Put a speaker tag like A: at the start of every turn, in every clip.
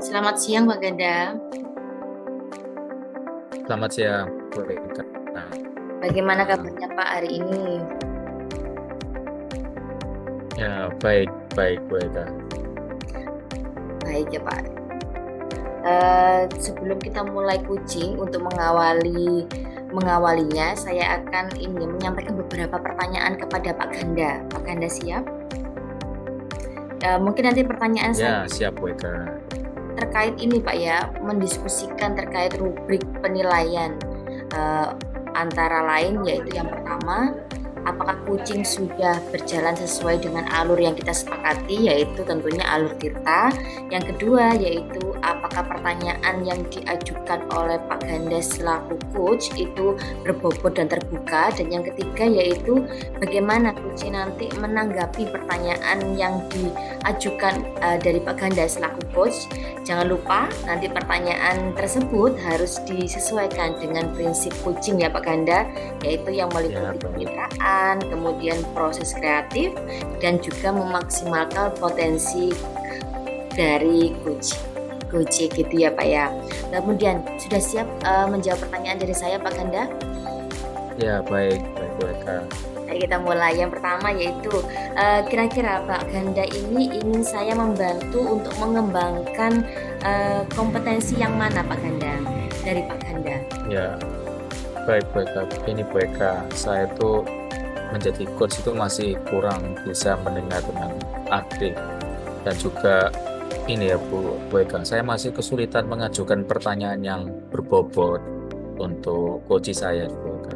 A: Selamat siang, Pak Ganda.
B: Selamat siang, Bu Rika.
A: Bagaimana
B: Nah,
A: kabarnya Pak hari ini?
B: ya baik, baik Bu Rika.
A: Baik ya Pak. Sebelum kita mulai coaching untuk mengawalinya, saya akan ini menyampaikan beberapa pertanyaan kepada Pak Ganda. Pak Ganda siap? Mungkin nanti pertanyaan saya
B: Ya siap Bu Rika.
A: terkait ini Pak ya, mendiskusikan terkait rubrik penilaian eh, antara lain yaitu yang pertama, apakah coaching sudah berjalan sesuai dengan alur yang kita sepakati yaitu tentunya alur Tirta. Yang kedua yaitu apakah pertanyaan yang diajukan oleh Pak Ganda selaku coach itu berbobot dan terbuka, dan yang ketiga yaitu bagaimana coaching nanti menanggapi pertanyaan yang diajukan dari Pak Ganda selaku coach. Jangan lupa nanti pertanyaan tersebut harus disesuaikan dengan prinsip coaching ya Pak Ganda, yaitu yang
B: Ya
A: meliputi
B: baik.
A: kemitraan, kemudian proses kreatif, dan juga memaksimalkan potensi dari coach gitu ya Pak ya. Kemudian sudah siap menjawab pertanyaan dari saya Pak Ganda?
B: Ya baik, baik Bu Rika.
A: Mari kita mulai. Yang pertama yaitu kira-kira Pak Ganda ini ingin saya membantu untuk mengembangkan kompetensi yang mana Pak Ganda dari Pak Ganda?
B: Ya baik Bu Rika. Ini Bu Rika, saya tuh menjadi coach itu masih kurang bisa mendengar dengan aktif dan juga ini ya Bu Rika, saya masih kesulitan mengajukan pertanyaan yang berbobot untuk coach saya Bu Rika.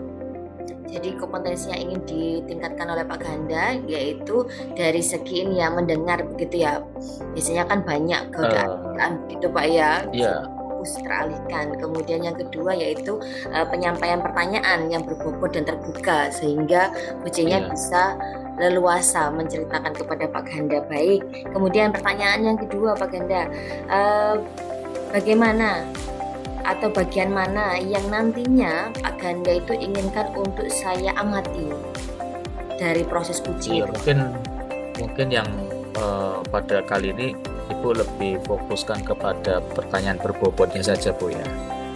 A: Jadi kompetensi yang ingin ditingkatkan oleh Pak Ganda yaitu dari segi ini ya, mendengar begitu ya. Biasanya kan banyak
B: Eh,
A: godaan gitu Pak ya.
B: ya,
A: Fokus teralihkan. Kemudian yang kedua yaitu penyampaian pertanyaan yang berbobot dan terbuka sehingga coachingnya
B: iya.
A: bisa leluasa menceritakan kepada Pak Ganda. Baik. Kemudian pertanyaan yang kedua Pak Ganda, eh, bagaimana atau bagian mana yang nantinya Pak Ganda itu inginkan untuk saya amati dari proses coaching
B: Iya,
A: itu?
B: mungkin yang pada kali ini Ibu lebih fokuskan kepada pertanyaan berbobotnya saja, Bu ya.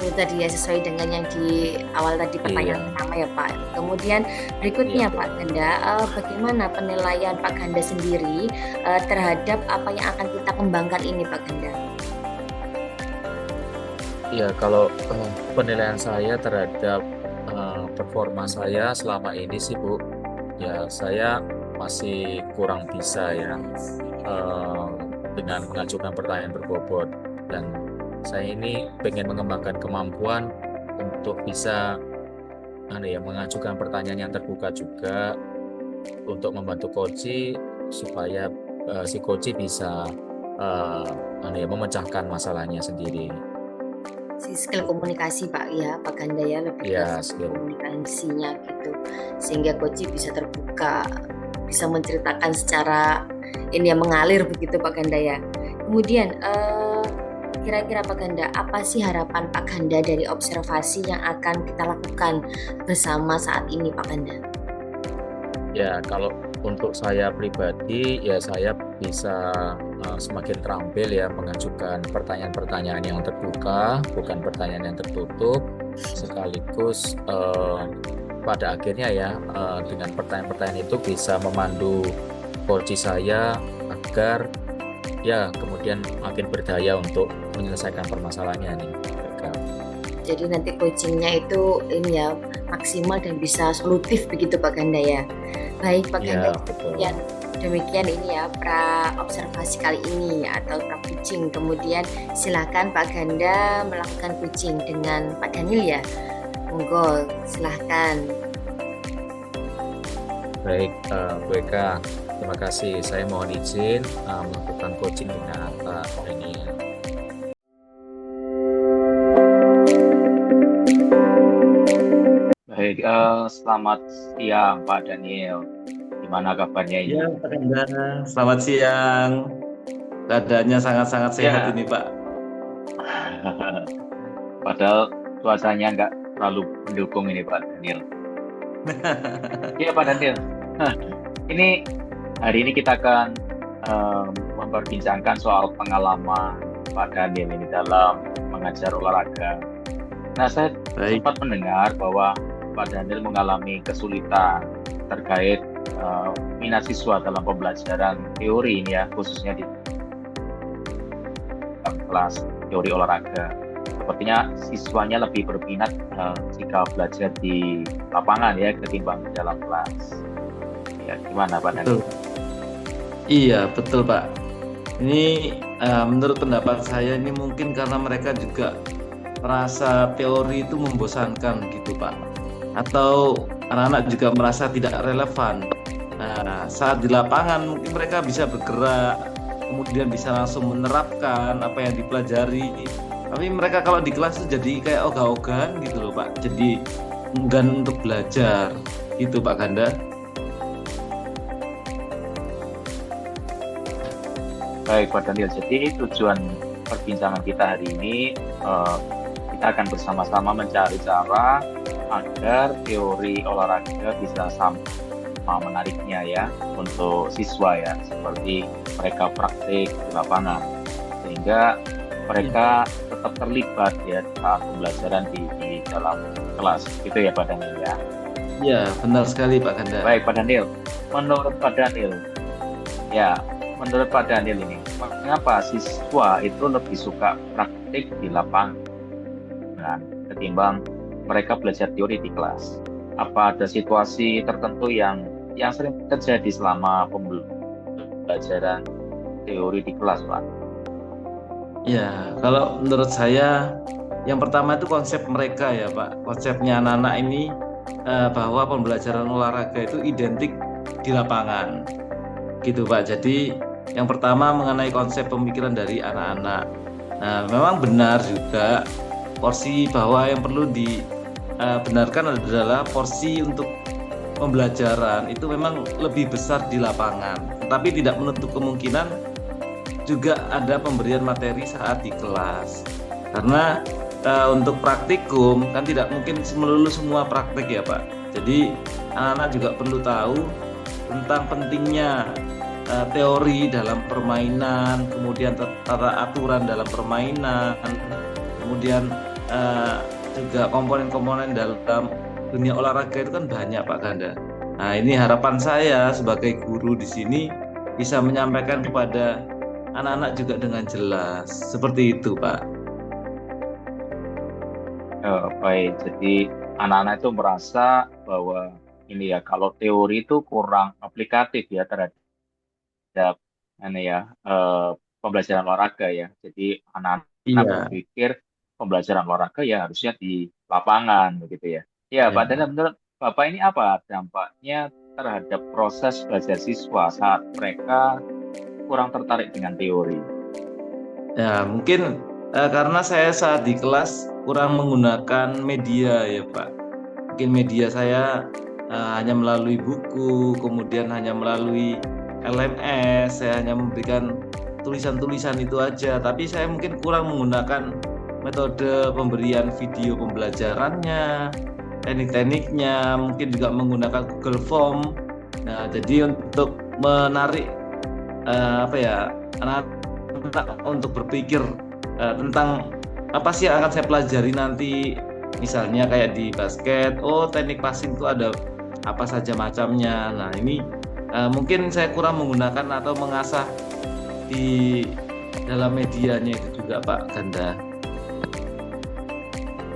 A: Itu tadi ya, sesuai dengan yang di awal tadi pertanyaan
B: Iya,
A: pertama ya Pak. Kemudian
B: iya,
A: berikutnya
B: Bu.
A: Pak Ganda, bagaimana penilaian Pak Ganda sendiri terhadap apa yang akan kita kembangkan ini Pak Ganda?
B: Iya, kalau penilaian saya terhadap performa saya selama ini sih, Bu, ya saya masih kurang bisa ya eh, dengan mengajukan pertanyaan berbobot, dan saya ini pengen mengembangkan kemampuan untuk bisa mengajukan pertanyaan yang terbuka juga untuk membantu coach supaya si coach bisa memecahkan masalahnya sendiri.
A: Si skill komunikasi Pak ya, Pak Ganda ya, lebih ke
B: Ya,
A: skill
B: skill.
A: komunikasinya gitu. Sehingga coach bisa terbuka, bisa menceritakan secara ini yang mengalir begitu Pak Ganda ya. Kemudian kira-kira Pak Ganda, apa sih harapan Pak Ganda dari observasi yang akan kita lakukan bersama saat ini Pak Ganda?
B: Ya, kalau untuk saya pribadi, ya saya bisa semakin terampil ya mengajukan pertanyaan-pertanyaan yang terbuka, bukan pertanyaan yang tertutup, sekaligus pada akhirnya ya dengan pertanyaan-pertanyaan itu bisa memandu coach saya agar ya kemudian makin berdaya untuk menyelesaikan permasalahannya nih.
A: Jadi nanti coachingnya itu ini ya, maksimal dan bisa solutif begitu Pak Ganda ya. Baik Pak Ganda,
B: Ya, betul.
A: demikian ini ya pra observasi kali ini atau pra coaching. Kemudian silakan Pak Ganda melakukan coaching dengan Pak Daniel ya. Monggo silahkan.
B: Baik, Bu Eka, terima kasih. Saya mohon izin melakukan coaching dengan Pak Daniel.
C: Baik, selamat siang Pak Daniel. Gimana kabarnya
D: Ya,
C: ini?
D: Pak Enda. Selamat siang. Keadaannya sangat-sangat sehat
C: Ya,
D: ini, Pak.
C: padahal cuacanya nggak terlalu mendukung ini Pak Daniel. Ya Pak Daniel, ini hari ini kita akan memperbincangkan soal pengalaman Pak Daniel ini dalam mengajar olahraga. Nah, saya
D: Baik.
C: sempat mendengar bahwa Pak Daniel mengalami kesulitan terkait minat siswa dalam pembelajaran teori ini ya, khususnya di dalam kelas teori olahraga. Sepertinya siswanya lebih berminat jika belajar di lapangan ya ketimbang di dalam kelas. Ya, gimana Pak Daniel?
D: Betul. Iya, betul Pak. Ini menurut pendapat saya ini mungkin karena mereka juga merasa teori itu membosankan gitu Pak. Atau anak-anak juga merasa tidak relevan. Nah, saat di lapangan mungkin mereka bisa bergerak, kemudian bisa langsung menerapkan apa yang dipelajari. Tapi mereka kalau di kelas itu jadi kayak ogah-ogahan gitu loh Pak. Jadi enggan untuk belajar gitu Pak Ganda.
C: Baik Pak Daniel, jadi tujuan perbincangan kita hari ini kita akan bersama-sama mencari cara agar teori olahraga bisa sama menariknya ya untuk siswa ya, seperti mereka praktik di lapangan sehingga mereka tetap terlibat ya saat pembelajaran di dalam kelas, gitu ya Pak Daniel ya.
D: Ya, benar sekali Pak Ganda.
C: Baik Pak Daniel, menurut Pak Daniel ini, mengapa siswa itu lebih suka praktik di lapangan ketimbang mereka belajar teori di kelas? Apa ada situasi tertentu yang sering terjadi selama pembelajaran teori di kelas, Pak?
D: Ya, kalau menurut saya yang pertama itu konsep mereka ya Pak. Konsepnya anak-anak ini bahwa pembelajaran olahraga itu identik di lapangan. Gitu Pak. Jadi yang pertama mengenai konsep pemikiran dari anak-anak. Nah, memang benar juga porsi bahwa yang perlu dibenarkan adalah porsi untuk pembelajaran itu memang lebih besar di lapangan. Tetapi tidak menutup kemungkinan juga ada pemberian materi saat di kelas. Karena untuk praktikum kan tidak mungkin melulu semua praktik ya Pak. Jadi anak-anak juga perlu tahu tentang pentingnya teori dalam permainan, kemudian tata aturan dalam permainan, kemudian juga komponen-komponen dalam dunia olahraga itu kan banyak Pak Ganda. Nah, ini harapan saya sebagai guru di sini bisa menyampaikan kepada anak-anak juga dengan jelas. Seperti itu Pak.
C: Baik, jadi anak-anak itu merasa bahwa ini ya, kalau teori itu kurang aplikatif ya terhadap pembelajaran olahraga ya. Jadi anak-anak berpikir pembelajaran olahraga ya harusnya di lapangan begitu ya. Ya, Pak Daniel, menurut Bapak ini apa dampaknya terhadap proses belajar siswa saat mereka kurang tertarik dengan teori?
D: Ya, mungkin karena saya saat di kelas kurang menggunakan media ya Pak. Mungkin media saya hanya melalui buku, kemudian hanya melalui LMS, saya hanya memberikan tulisan-tulisan itu aja. Tapi saya mungkin kurang menggunakan metode pemberian video pembelajarannya, teknik-tekniknya, mungkin juga menggunakan Google Form. Nah, jadi untuk menarik anak-anak untuk berpikir tentang apa sih yang akan saya pelajari nanti, misalnya kayak di basket, teknik passing itu ada apa saja macamnya. Nah, ini mungkin saya kurang menggunakan atau mengasah di dalam medianya itu juga Pak Ganda.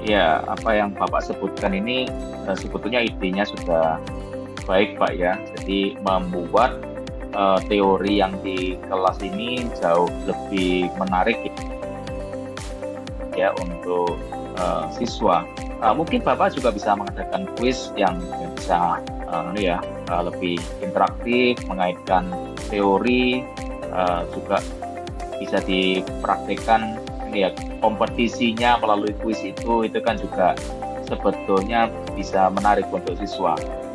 C: Ya, apa yang Bapak sebutkan ini sebetulnya idenya sudah baik Pak ya. Jadi membuat teori yang di kelas ini jauh lebih menarik ya untuk siswa. Mungkin Bapak juga bisa mengadakan kuis yang bisa lebih interaktif, mengaitkan teori, juga bisa dipraktikkan ya, kompetisinya melalui kuis itu kan juga sebetulnya bisa menarik untuk siswa.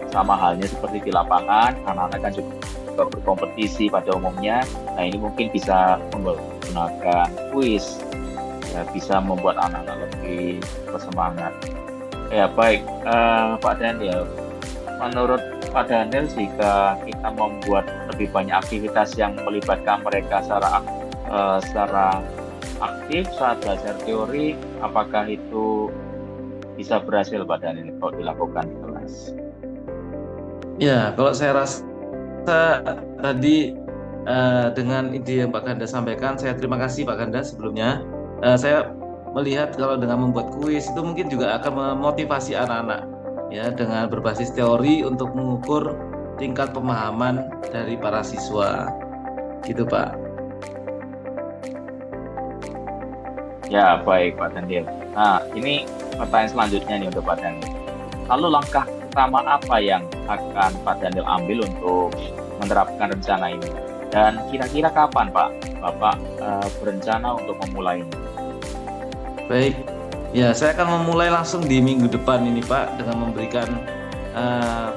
C: Sama halnya seperti di lapangan, anak-anak kan juga berkompetisi pada umumnya. Nah, ini mungkin bisa menggunakan kuis ya, bisa membuat anak-anak lebih bersemangat. Ya baik, Pak Daniel, menurut Pak Daniel jika kita membuat lebih banyak aktivitas yang melibatkan mereka secara aktif saat belajar teori, apakah itu bisa berhasil Pak Daniel kalau dilakukan di kelas?
D: Ya, kalau saya rasa tadi dengan ide yang Pak Ganda sampaikan, saya terima kasih Pak Ganda sebelumnya. Saya melihat kalau dengan membuat kuis itu mungkin juga akan memotivasi anak-anak ya dengan berbasis teori untuk mengukur tingkat pemahaman dari para siswa. Gitu Pak.
C: Ya, baik Pak Daniel. Nah, ini pertanyaan selanjutnya nih untuk Pak Daniel. Lalu langkah pertama apa yang akan Pak Daniel ambil untuk menerapkan rencana ini? Dan kira-kira kapan Pak Bapak berencana untuk memulainya?
D: Baik, ya saya akan memulai langsung di minggu depan ini Pak dengan memberikan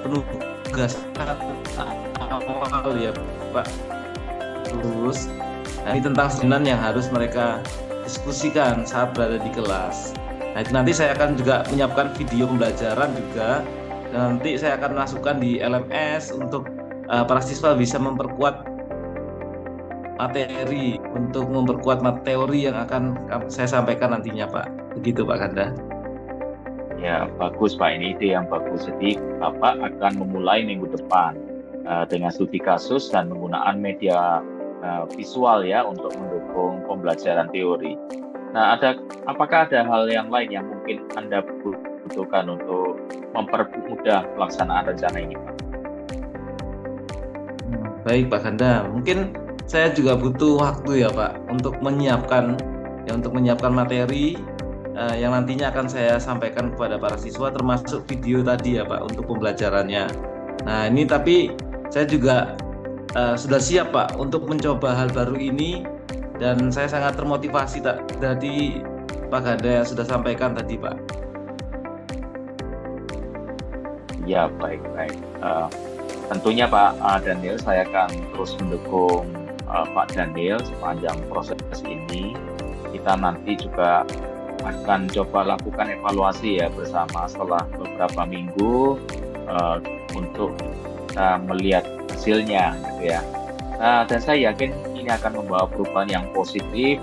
D: penugasan awal ya Pak. Terus ini tentang sejenan yang harus mereka diskusikan saat berada di kelas. Nah itu nanti saya akan juga menyiapkan video pembelajaran juga. Dan nanti saya akan masukkan di LMS untuk para siswa bisa memperkuat materi, untuk memperkuat teori yang akan saya sampaikan nantinya Pak. Begitu Pak Ganda.
C: Ya, bagus Pak. Ini ide yang bagus. Jadi Bapak akan memulai minggu depan dengan studi kasus dan menggunakan media visual ya untuk mendukung pembelajaran teori. Nah, apakah ada hal yang lain yang mungkin Anda butuhkan untuk mempermudah pelaksanaan rencana ini, Pak?
D: Baik Pak Ganda, mungkin saya juga butuh waktu ya Pak untuk menyiapkan materi yang nantinya akan saya sampaikan kepada para siswa, termasuk video tadi ya Pak untuk pembelajarannya. Nah ini tapi saya juga sudah siap Pak untuk mencoba hal baru ini, dan saya sangat termotivasi dari Pak Ganda yang sudah sampaikan tadi Pak.
C: Ya, baik. Tentunya Pak Daniel, saya akan terus mendukung Pak Daniel sepanjang proses ini. Kita nanti juga akan coba lakukan evaluasi ya bersama setelah beberapa minggu untuk kita melihat hasilnya gitu ya. Dan saya yakin ini akan membawa perubahan yang positif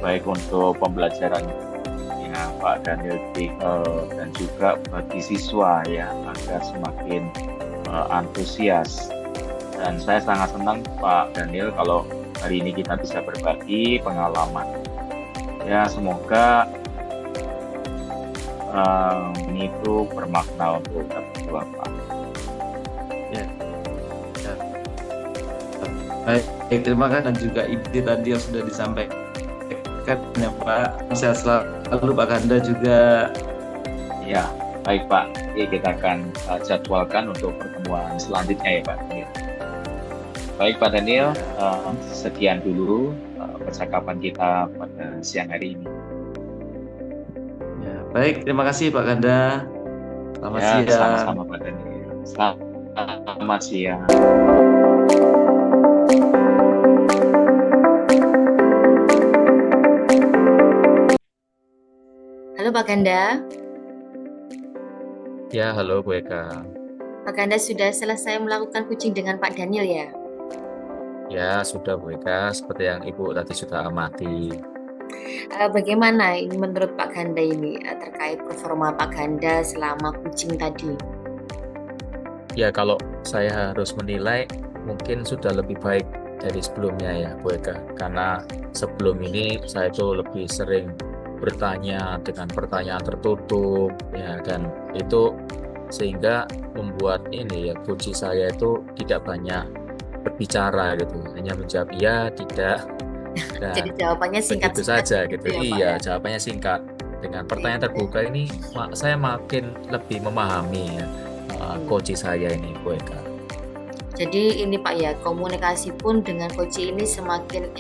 C: baik untuk pembelajaran ya Pak Daniel dan juga bagi siswa ya agar semakin antusias. Dan saya sangat senang Pak Daniel kalau hari ini kita bisa berbagi pengalaman. Ya semoga ini itu bermakna untuk kita berdua Pak.
D: Ya. Baik, terima kasih, dan juga ide tadi yang sudah disampaikan ya Pak. Sehat selalu Pak Ganda juga.
C: Ya, baik Pak. Jadi kita akan jadwalkan untuk pertemuan selanjutnya ya Pak Daniel. Baik Pak Daniel, sekian dulu percakapan kita pada siang hari ini.
D: Ya, baik, terima kasih Pak Ganda. Selamat siang.
C: Sama-sama Pak Daniel. Selamat siang.
A: Halo Pak Ganda.
B: Ya, halo Bu Eka.
A: Pak Ganda sudah selesai melakukan coaching dengan Pak Daniel ya?
B: Ya, sudah Bu Eka, seperti yang Ibu tadi sudah amati.
A: Bagaimana menurut Pak Ganda ini terkait performa Pak Ganda selama coaching tadi?
B: Ya, kalau saya harus menilai, mungkin sudah lebih baik dari sebelumnya ya Bu Eka. Karena sebelum ini saya itu lebih sering bertanya dengan pertanyaan tertutup ya, dan itu sehingga membuat ini ya coach saya itu tidak banyak berbicara gitu, hanya menjawab ya tidak. Nah,
A: Jadi jawabannya singkat
B: begitu saja gitu.
A: ya, Pak,
B: Iya,
A: ya?
B: jawabannya singkat. Dengan pertanyaan terbuka ini saya makin lebih memahami ya coach saya ini Bu Eka.
A: Jadi ini Pak ya, komunikasi pun dengan coach ini semakin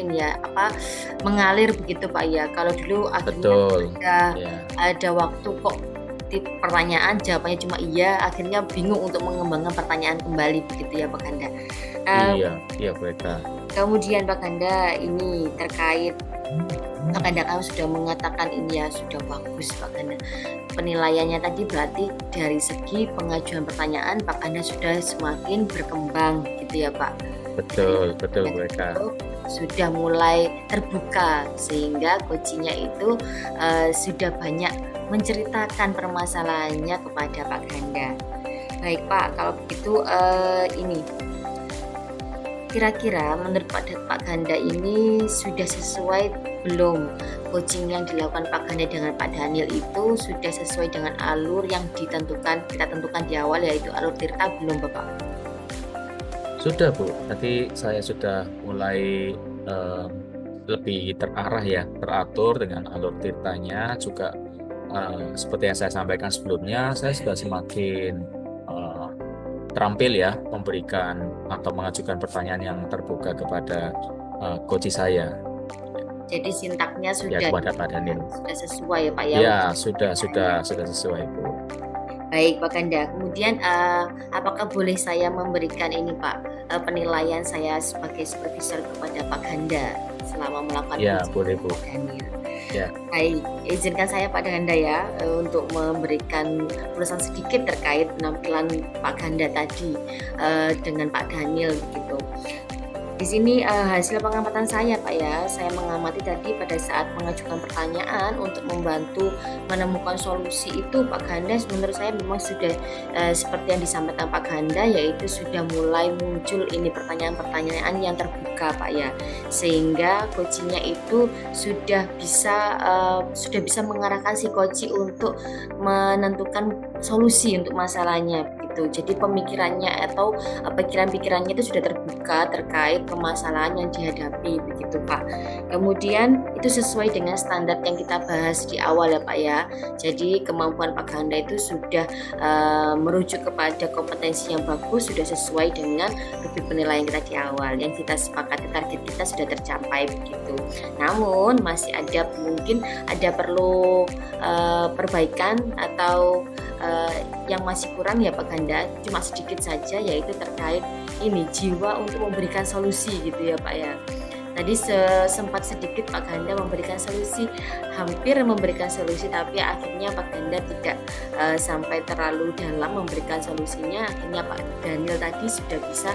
A: mengalir begitu Pak ya. Kalau dulu
B: Betul.
A: akhirnya ada waktu kok pertanyaan jawabannya cuma iya, akhirnya bingung untuk mengembangkan pertanyaan kembali begitu ya Pak Ganda.
B: Iya Bu Eka.
A: Kemudian Pak Ganda ini terkait Pak Ganda kamu sudah mengatakan ini ya sudah bagus Pak Ganda. Penilaiannya tadi berarti dari segi pengajuan pertanyaan Pak Ganda sudah semakin berkembang gitu ya Pak.
B: Betul Bu Eka.
A: sudah mulai terbuka sehingga coachnya itu sudah banyak menceritakan permasalahannya kepada Pak Ganda. Baik Pak, kalau begitu ini kira-kira menurut Pak Ganda ini sudah sesuai belum coaching yang dilakukan Pak Ganda dengan Pak Daniel itu sudah sesuai dengan alur yang kita tentukan di awal, yaitu alur Tirta belum Bapak?
B: Sudah Bu, tadi saya sudah mulai lebih terarah ya, teratur dengan alur tirtanya juga. Seperti yang saya sampaikan sebelumnya, saya sudah semakin terampil ya memberikan atau mengajukan pertanyaan yang terbuka kepada coach saya
A: Jadi sintaknya
B: ya,
A: sudah
B: kepada Pak Daniel.
A: sudah sesuai ya Pak ya?
B: Ya, sudah sesuai Bu.
A: Baik Pak Ganda, kemudian apakah boleh saya memberikan ini Pak penilaian saya sebagai supervisor kepada Pak Ganda selama melakukan
B: Ya,
A: coaching
B: boleh Bu.
A: Pak Daniel?
B: Ya.
A: Baik, izinkan saya Pak Ganda ya untuk memberikan ulasan sedikit terkait penampilan Pak Ganda tadi dengan Pak Daniel begitu. Di sini hasil pengamatan saya Pak ya, saya mengamati tadi pada saat mengajukan pertanyaan untuk membantu menemukan solusi itu Pak Ganda menurut saya memang sudah seperti yang disampaikan Pak Ganda, yaitu sudah mulai muncul ini pertanyaan-pertanyaan yang terbuka Pak ya, sehingga coachingnya itu sudah bisa mengarahkan si coach untuk menentukan solusi untuk masalahnya gitu. Jadi pemikirannya atau pikiran-pikirannya itu sudah terbuka terkait permasalahan yang dihadapi begitu Pak. Kemudian itu sesuai dengan standar yang kita bahas di awal ya Pak ya. Jadi kemampuan Pak Ganda itu sudah merujuk kepada kompetensi yang bagus, sudah sesuai dengan rubrik penilaian kita di awal. Yang kita sepakati target kita sudah tercapai begitu. Namun masih ada mungkin perlu perbaikan atau yang masih kurang ya Pak Ganda, cuma sedikit saja, yaitu terkait ini jiwa untuk memberikan solusi gitu ya Pak ya. Tadi sempat sedikit Pak Ganda memberikan solusi, hampir memberikan solusi, tapi akhirnya Pak Ganda tidak sampai terlalu dalam memberikan solusinya. Akhirnya Pak Daniel tadi sudah bisa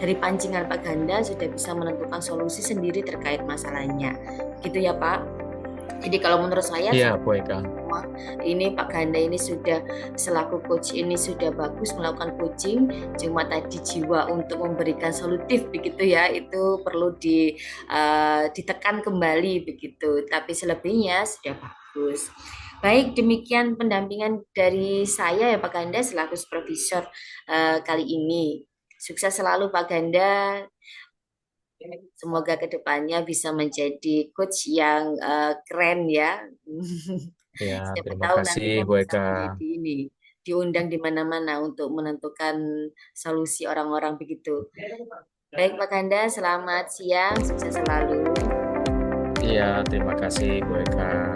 A: dari pancingan Pak Ganda sudah bisa menentukan solusi sendiri terkait masalahnya. Gitu ya Pak. Jadi kalau menurut saya
B: Iya, Bu Eka.
A: ini Pak Ganda ini sudah selaku coach ini sudah bagus melakukan coaching, cuma tadi jiwa untuk memberikan solutif begitu ya, itu perlu ditekan kembali begitu, tapi selebihnya sudah bagus. Baik, demikian pendampingan dari saya ya Pak Ganda selaku supervisor kali ini. Sukses selalu Pak Ganda. Semoga kedepannya bisa menjadi coach yang keren ya.
B: Ya,
A: Siapa
B: terima
A: tahu
B: kasih
A: nantinya
B: Bu
A: bisa
B: Eka.
A: menjadi ini diundang di mana-mana untuk menentukan solusi orang-orang begitu. Baik Pak Ganda, selamat siang, sukses selalu.
B: Iya, terima kasih Bu Eka.